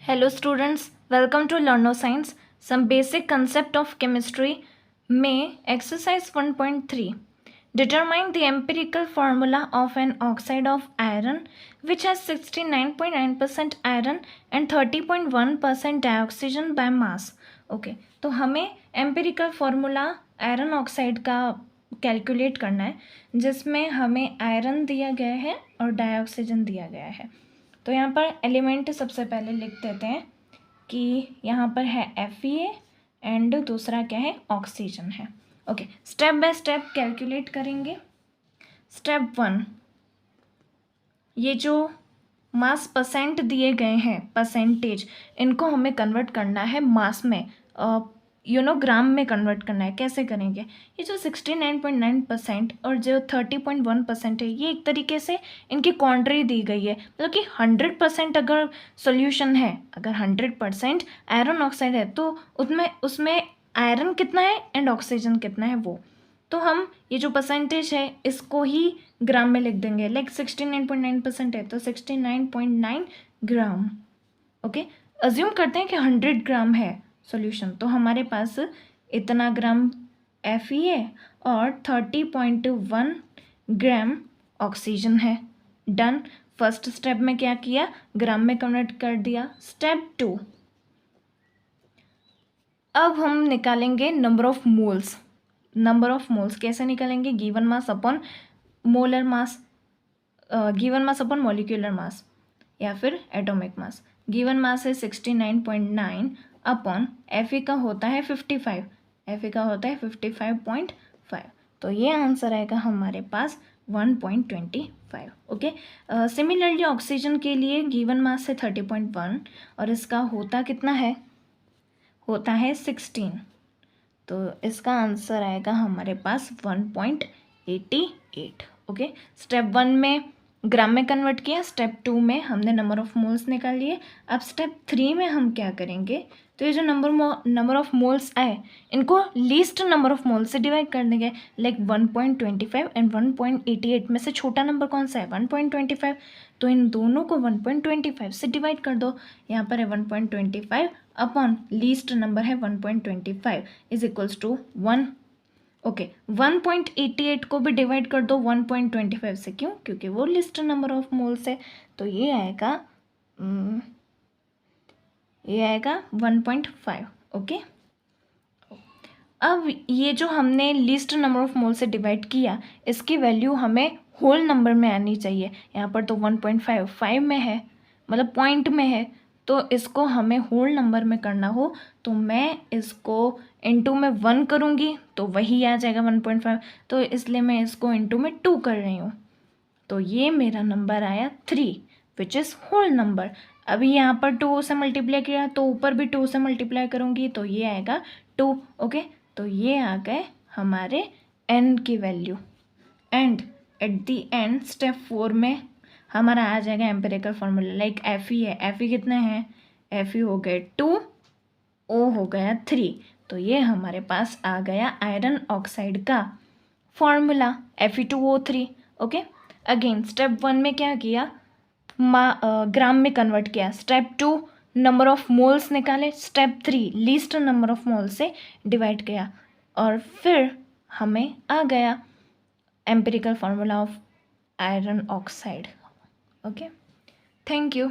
Hello students, welcome to Learno Science. Some basic concept of chemistry. May exercise 1.3. Determine the empirical formula of an oxide of iron which has 69.9% iron and 30.1% dioxygen by mass. Okay, तो हमें empirical formula iron oxide का calculate करना है जिसमें हमें iron दिया गया है और डाइऑक्सीजन दिया गया है। तो यहाँ पर एलिमेंट सबसे पहले लिख देते हैं कि यहाँ पर है Fe एंड दूसरा क्या है, ऑक्सीजन है। Okay, step by step calculate करेंगे। स्टेप 1, ये जो मास परसेंट दिए गए हैं, परसेंटेज, इनको हमें कन्वर्ट करना है मास में, ग्राम में कन्वर्ट करना है। कैसे करेंगे? ये जो 69.9% और जो 30.1% है, ये एक तरीके से इनकी क्वांटिटी दी गई है। मतलब कि 100% अगर सोल्यूशन है, अगर 100% आयरन ऑक्साइड है तो उसमें आयरन कितना है एंड ऑक्सीजन कितना है वो। तो हम ये जो परसेंटेज है इसको ही ग्राम में लिख देंगे। लाइक 69.9% है तो 69.9 ग्राम। ओके, अज्यूम करते हैं कि 100 ग्राम है सॉल्यूशन, तो हमारे पास इतना ग्राम Fe और 30.1 ग्राम ऑक्सीजन है। डन। फर्स्ट स्टेप में क्या किया, ग्राम में कन्वर्ट कर दिया। स्टेप 2, अब हम निकालेंगे number of moles. Number of moles कैसे निकालेंगे? Given mass upon molar mass, given mass upon molecular mass या फिर एटॉमिक मास। गिवन मास है 69.9 अपॉन Fe का होता है 55, Fe का होता है 55.5, तो ये आंसर आएगा हमारे पास 1.25। ओके, सिमिलरली ऑक्सीजन के लिए गिवन मास है 30.1 और इसका होता कितना है, होता है 16, तो इसका आंसर आएगा हमारे पास 1.88। ओके, स्टेप 1 में ग्राम में कन्वर्ट किया, स्टेप 2 में हमने नंबर ऑफ मोल्स निकाल लिए। अब स्टेप 3 में हम क्या करेंगे, तो ये जो नंबर ऑफ मोल्स आए इनको लीस्ट नंबर ऑफ मोल्स से डिवाइड कर देंगे। लाइक 1.25 एंड 1.88 में से छोटा नंबर कौन सा है, 1.25, तो इन दोनों को 1.25 से डिवाइड कर दो। यहाँ पर है 1.25 अपॉन लीस्ट नंबर है 1.25 इज इक्वल्स टू 1। ओके, 1.88 को भी डिवाइड कर दो 1.25 से। क्यों? क्योंकि वो लिस्ट नंबर ऑफ मोल्स है, तो ये आएगा 1.5। ओके, अब ये जो हमने लिस्ट नंबर ऑफ मोल से डिवाइड किया, इसकी वैल्यू हमें होल नंबर में आनी चाहिए। यहाँ पर तो 1.55 में है, मतलब पॉइंट में है, तो इसको हमें होल नंबर में करना हो तो मैं इसको इनटू में 1 करूँगी तो वही आ जाएगा 1.5, तो इसलिए मैं इसको इनटू में 2 कर रही हूँ, तो ये मेरा नंबर आया 3 विच इज़ होल नंबर। अभी यहाँ पर 2 से मल्टीप्लाई किया तो ऊपर भी 2 से मल्टीप्लाई करूँगी तो ये आएगा 2। ओके, तो ये आ गए हमारे n की value. And at the end step 4 में हमारा आ जाएगा एम्पेरिकल फार्मूला। लाइक Fe है, Fe कितने हैं, Fe हो गए 2, O हो गया 3, तो ये हमारे पास आ गया आयरन ऑक्साइड का formula Fe2O3। Okay, again step 1 में क्या किया, ग्राम में कन्वर्ट किया। स्टेप 2 नंबर ऑफ मोल्स निकाले। Step 3 least number of moles से डिवाइड किया और फिर हमें आ गया empirical formula of iron oxide. Okay, thank you.